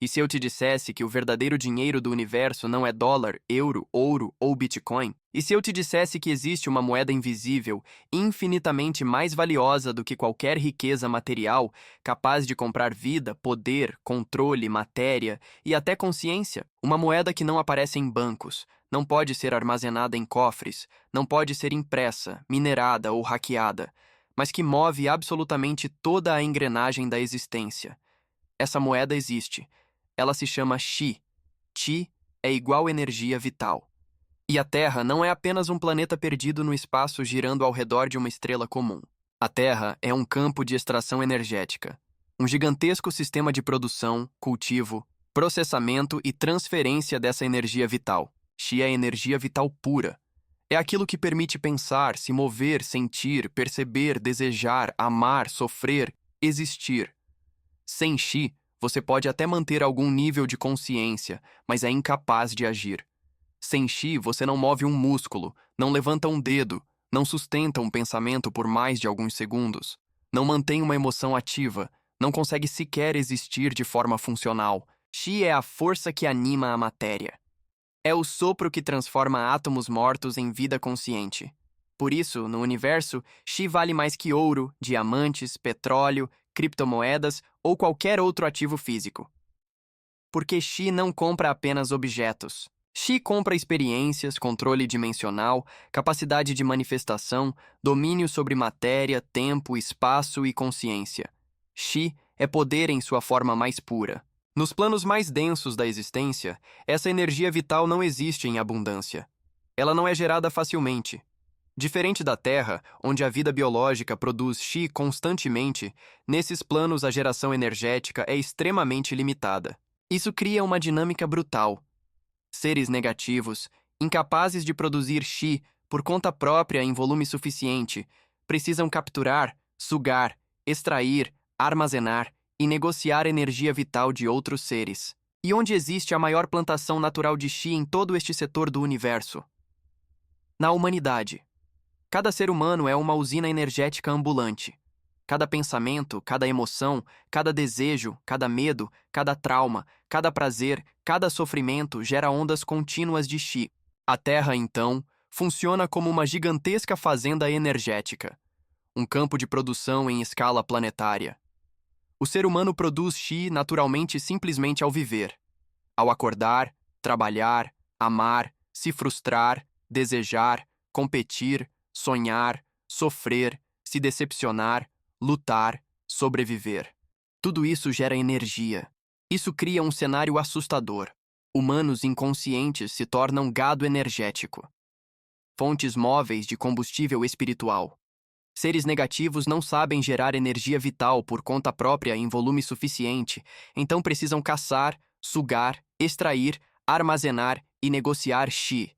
E se eu te dissesse que o verdadeiro dinheiro do universo não é dólar, euro, ouro ou Bitcoin? E se eu te dissesse que existe uma moeda invisível, infinitamente mais valiosa do que qualquer riqueza material, capaz de comprar vida, poder, controle, matéria e até consciência? Uma moeda que não aparece em bancos, não pode ser armazenada em cofres, não pode ser impressa, minerada ou hackeada, mas que move absolutamente toda a engrenagem da existência. Essa moeda existe. Ela se chama Chi. Chi é igual energia vital. E a Terra não é apenas um planeta perdido no espaço girando ao redor de uma estrela comum. A Terra é um campo de extração energética. Um gigantesco sistema de produção, cultivo, processamento e transferência dessa energia vital. Chi é energia vital pura. É aquilo que permite pensar, se mover, sentir, perceber, desejar, amar, sofrer, existir. Sem Chi, você pode até manter algum nível de consciência, mas é incapaz de agir. Sem Chi, você não move um músculo, não levanta um dedo, não sustenta um pensamento por mais de alguns segundos, não mantém uma emoção ativa, não consegue sequer existir de forma funcional. Chi é a força que anima a matéria. É o sopro que transforma átomos mortos em vida consciente. Por isso, no universo, Chi vale mais que ouro, diamantes, petróleo, criptomoedas ou qualquer outro ativo físico. Porque Chi não compra apenas objetos. Chi compra experiências, controle dimensional, capacidade de manifestação, domínio sobre matéria, tempo, espaço e consciência. Chi é poder em sua forma mais pura. Nos planos mais densos da existência, essa energia vital não existe em abundância. Ela não é gerada facilmente. Diferente da Terra, onde a vida biológica produz Chi constantemente, nesses planos a geração energética é extremamente limitada. Isso cria uma dinâmica brutal. Seres negativos, incapazes de produzir Chi por conta própria em volume suficiente, precisam capturar, sugar, extrair, armazenar e negociar energia vital de outros seres. E onde existe a maior plantação natural de Chi em todo este setor do universo? Na humanidade. Cada ser humano é uma usina energética ambulante. Cada pensamento, cada emoção, cada desejo, cada medo, cada trauma, cada prazer, cada sofrimento gera ondas contínuas de Chi. A Terra, então, funciona como uma gigantesca fazenda energética, um campo de produção em escala planetária. O ser humano produz Chi naturalmente simplesmente ao viver, ao acordar, trabalhar, amar, se frustrar, desejar, competir, sonhar, sofrer, se decepcionar, lutar, sobreviver. Tudo isso gera energia. Isso cria um cenário assustador. Humanos inconscientes se tornam gado energético. Fontes móveis de combustível espiritual. Seres negativos não sabem gerar energia vital por conta própria em volume suficiente, então precisam caçar, sugar, extrair, armazenar e negociar Chi.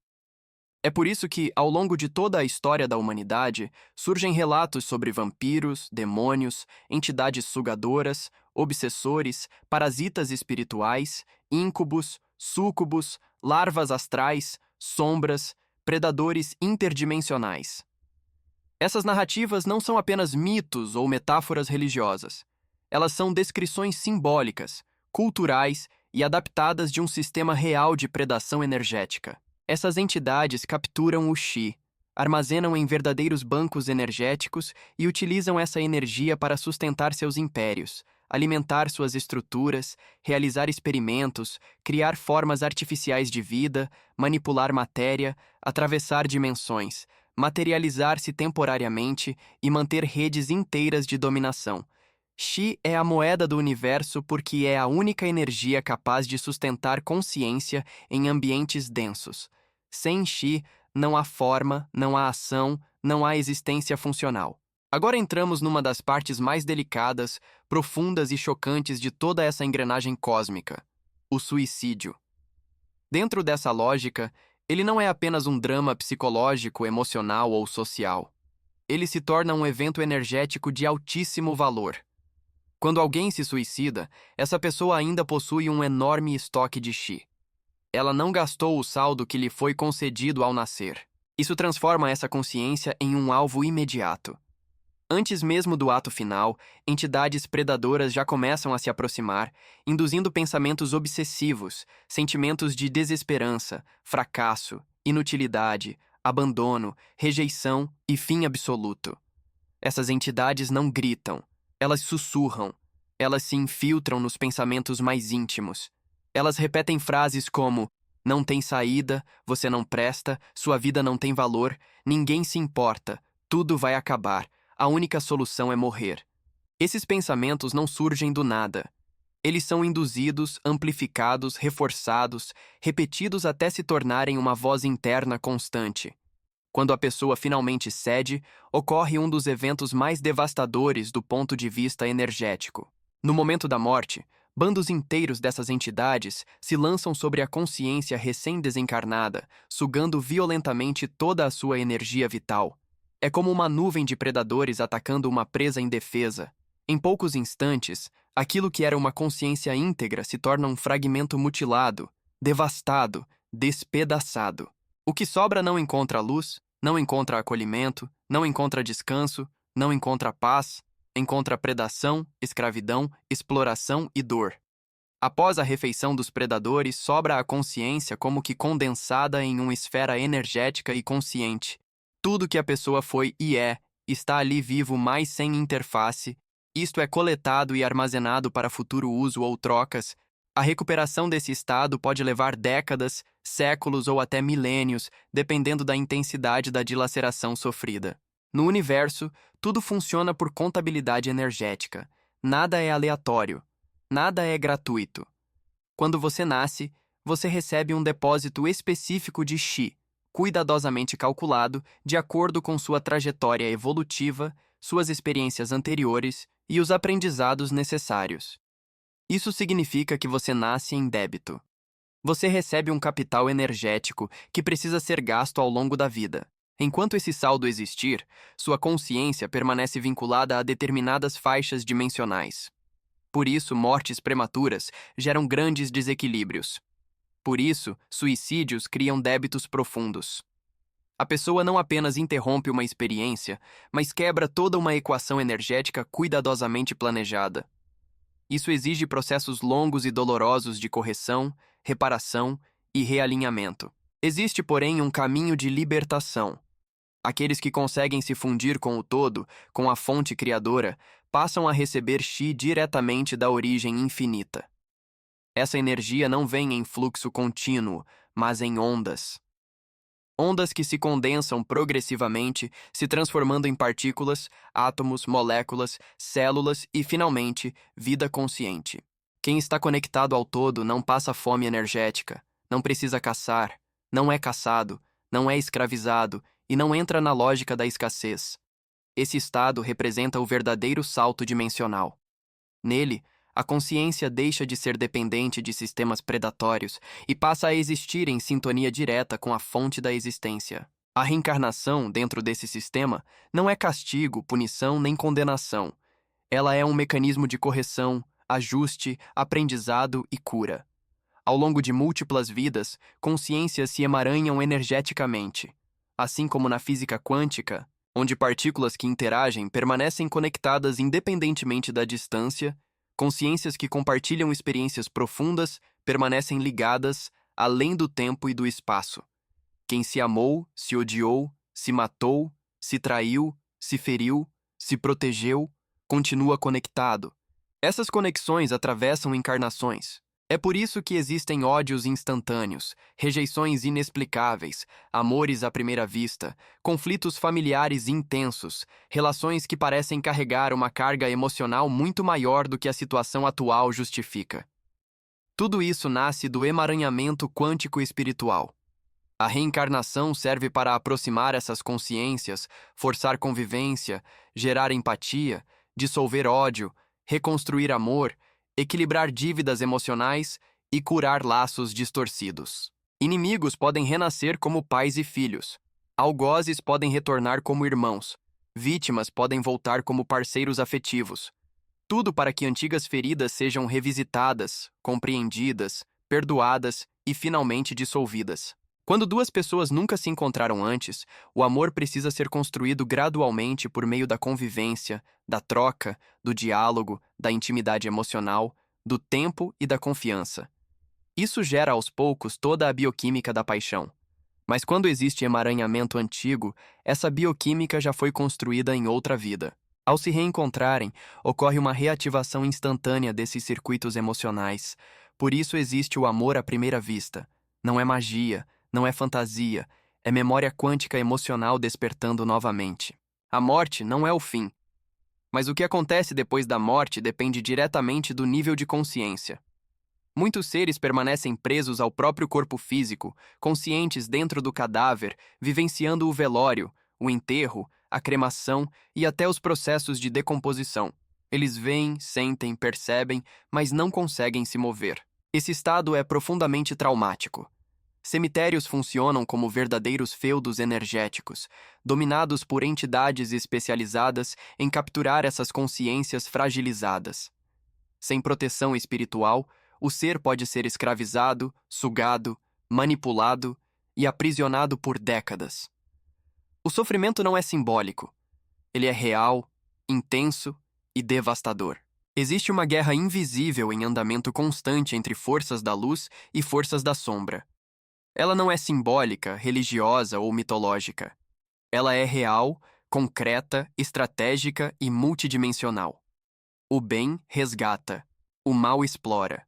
É por isso que, ao longo de toda a história da humanidade, surgem relatos sobre vampiros, demônios, entidades sugadoras, obsessores, parasitas espirituais, íncubos, súcubos, larvas astrais, sombras, predadores interdimensionais. Essas narrativas não são apenas mitos ou metáforas religiosas. Elas são descrições simbólicas, culturais e adaptadas de um sistema real de predação energética. Essas entidades capturam o Chi, armazenam em verdadeiros bancos energéticos e utilizam essa energia para sustentar seus impérios, alimentar suas estruturas, realizar experimentos, criar formas artificiais de vida, manipular matéria, atravessar dimensões, materializar-se temporariamente e manter redes inteiras de dominação. Chi é a moeda do universo porque é a única energia capaz de sustentar consciência em ambientes densos. Sem Chi, não há forma, não há ação, não há existência funcional. Agora entramos numa das partes mais delicadas, profundas e chocantes de toda essa engrenagem cósmica: o suicídio. Dentro dessa lógica, ele não é apenas um drama psicológico, emocional ou social. Ele se torna um evento energético de altíssimo valor. Quando alguém se suicida, essa pessoa ainda possui um enorme estoque de Chi. Ela não gastou o saldo que lhe foi concedido ao nascer. Isso transforma essa consciência em um alvo imediato. Antes mesmo do ato final, entidades predadoras já começam a se aproximar, induzindo pensamentos obsessivos, sentimentos de desesperança, fracasso, inutilidade, abandono, rejeição e fim absoluto. Essas entidades não gritam, elas sussurram, elas se infiltram nos pensamentos mais íntimos. Elas repetem frases como: não tem saída, você não presta, sua vida não tem valor, ninguém se importa, tudo vai acabar, a única solução é morrer. Esses pensamentos não surgem do nada. Eles são induzidos, amplificados, reforçados, repetidos até se tornarem uma voz interna constante. Quando a pessoa finalmente cede, ocorre um dos eventos mais devastadores do ponto de vista energético. No momento da morte, bandos inteiros dessas entidades se lançam sobre a consciência recém-desencarnada, sugando violentamente toda a sua energia vital. É como uma nuvem de predadores atacando uma presa indefesa. Em poucos instantes, aquilo que era uma consciência íntegra se torna um fragmento mutilado, devastado, despedaçado. O que sobra não encontra luz, não encontra acolhimento, não encontra descanso, não encontra paz, encontra predação, escravidão, exploração e dor. Após a refeição dos predadores, sobra a consciência como que condensada em uma esfera energética e consciente. Tudo que a pessoa foi e é, está ali vivo, mas sem interface. Isto é coletado e armazenado para futuro uso ou trocas. A recuperação desse estado pode levar décadas, séculos ou até milênios, dependendo da intensidade da dilaceração sofrida. No universo, tudo funciona por contabilidade energética. Nada é aleatório. Nada é gratuito. Quando você nasce, você recebe um depósito específico de Chi, cuidadosamente calculado de acordo com sua trajetória evolutiva, suas experiências anteriores e os aprendizados necessários. Isso significa que você nasce em débito. Você recebe um capital energético que precisa ser gasto ao longo da vida. Enquanto esse saldo existir, sua consciência permanece vinculada a determinadas faixas dimensionais. Por isso, mortes prematuras geram grandes desequilíbrios. Por isso, suicídios criam débitos profundos. A pessoa não apenas interrompe uma experiência, mas quebra toda uma equação energética cuidadosamente planejada. Isso exige processos longos e dolorosos de correção, reparação e realinhamento. Existe, porém, um caminho de libertação. Aqueles que conseguem se fundir com o todo, com a fonte criadora, passam a receber Chi diretamente da origem infinita. Essa energia não vem em fluxo contínuo, mas em ondas. Ondas que se condensam progressivamente, se transformando em partículas, átomos, moléculas, células e, finalmente, vida consciente. Quem está conectado ao todo não passa fome energética, não precisa caçar, não é caçado, não é escravizado e não entra na lógica da escassez. Esse estado representa o verdadeiro salto dimensional. Nele, a consciência deixa de ser dependente de sistemas predatórios e passa a existir em sintonia direta com a fonte da existência. A reencarnação, dentro desse sistema, não é castigo, punição nem condenação. Ela é um mecanismo de correção, ajuste, aprendizado e cura. Ao longo de múltiplas vidas, consciências se emaranham energeticamente. Assim como na física quântica, onde partículas que interagem permanecem conectadas independentemente da distância, consciências que compartilham experiências profundas permanecem ligadas além do tempo e do espaço. Quem se amou, se odiou, se matou, se traiu, se feriu, se protegeu, continua conectado. Essas conexões atravessam encarnações. É por isso que existem ódios instantâneos, rejeições inexplicáveis, amores à primeira vista, conflitos familiares intensos, relações que parecem carregar uma carga emocional muito maior do que a situação atual justifica. Tudo isso nasce do emaranhamento quântico espiritual. A reencarnação serve para aproximar essas consciências, forçar convivência, gerar empatia, dissolver ódio, reconstruir amor, equilibrar dívidas emocionais e curar laços distorcidos. Inimigos podem renascer como pais e filhos. Algozes podem retornar como irmãos. Vítimas podem voltar como parceiros afetivos. Tudo para que antigas feridas sejam revisitadas, compreendidas, perdoadas e finalmente dissolvidas. Quando duas pessoas nunca se encontraram antes, o amor precisa ser construído gradualmente por meio da convivência, da troca, do diálogo, da intimidade emocional, do tempo e da confiança. Isso gera aos poucos toda a bioquímica da paixão. Mas quando existe emaranhamento antigo, essa bioquímica já foi construída em outra vida. Ao se reencontrarem, ocorre uma reativação instantânea desses circuitos emocionais. Por isso existe o amor à primeira vista. Não é magia, não é fantasia, é memória quântica emocional despertando novamente. A morte não é o fim. Mas o que acontece depois da morte depende diretamente do nível de consciência. Muitos seres permanecem presos ao próprio corpo físico, conscientes dentro do cadáver, vivenciando o velório, o enterro, a cremação e até os processos de decomposição. Eles veem, sentem, percebem, mas não conseguem se mover. Esse estado é profundamente traumático. Cemitérios funcionam como verdadeiros feudos energéticos, dominados por entidades especializadas em capturar essas consciências fragilizadas. Sem proteção espiritual, o ser pode ser escravizado, sugado, manipulado e aprisionado por décadas. O sofrimento não é simbólico. Ele é real, intenso e devastador. Existe uma guerra invisível em andamento constante entre forças da luz e forças da sombra. Ela não é simbólica, religiosa ou mitológica. Ela é real, concreta, estratégica e multidimensional. O bem resgata, o mal explora.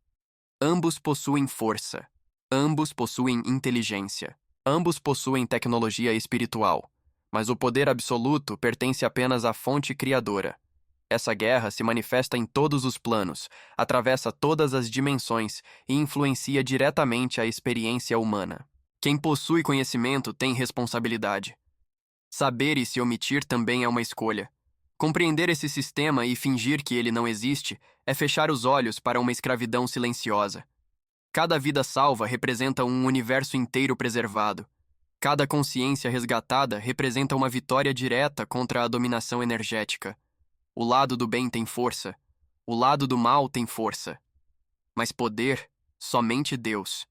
Ambos possuem força. Ambos possuem inteligência. Ambos possuem tecnologia espiritual. Mas o poder absoluto pertence apenas à fonte criadora. Essa guerra se manifesta em todos os planos, atravessa todas as dimensões e influencia diretamente a experiência humana. Quem possui conhecimento tem responsabilidade. Saber e se omitir também é uma escolha. Compreender esse sistema e fingir que ele não existe é fechar os olhos para uma escravidão silenciosa. Cada vida salva representa um universo inteiro preservado. Cada consciência resgatada representa uma vitória direta contra a dominação energética. O lado do bem tem força. O lado do mal tem força. Mas poder, somente Deus.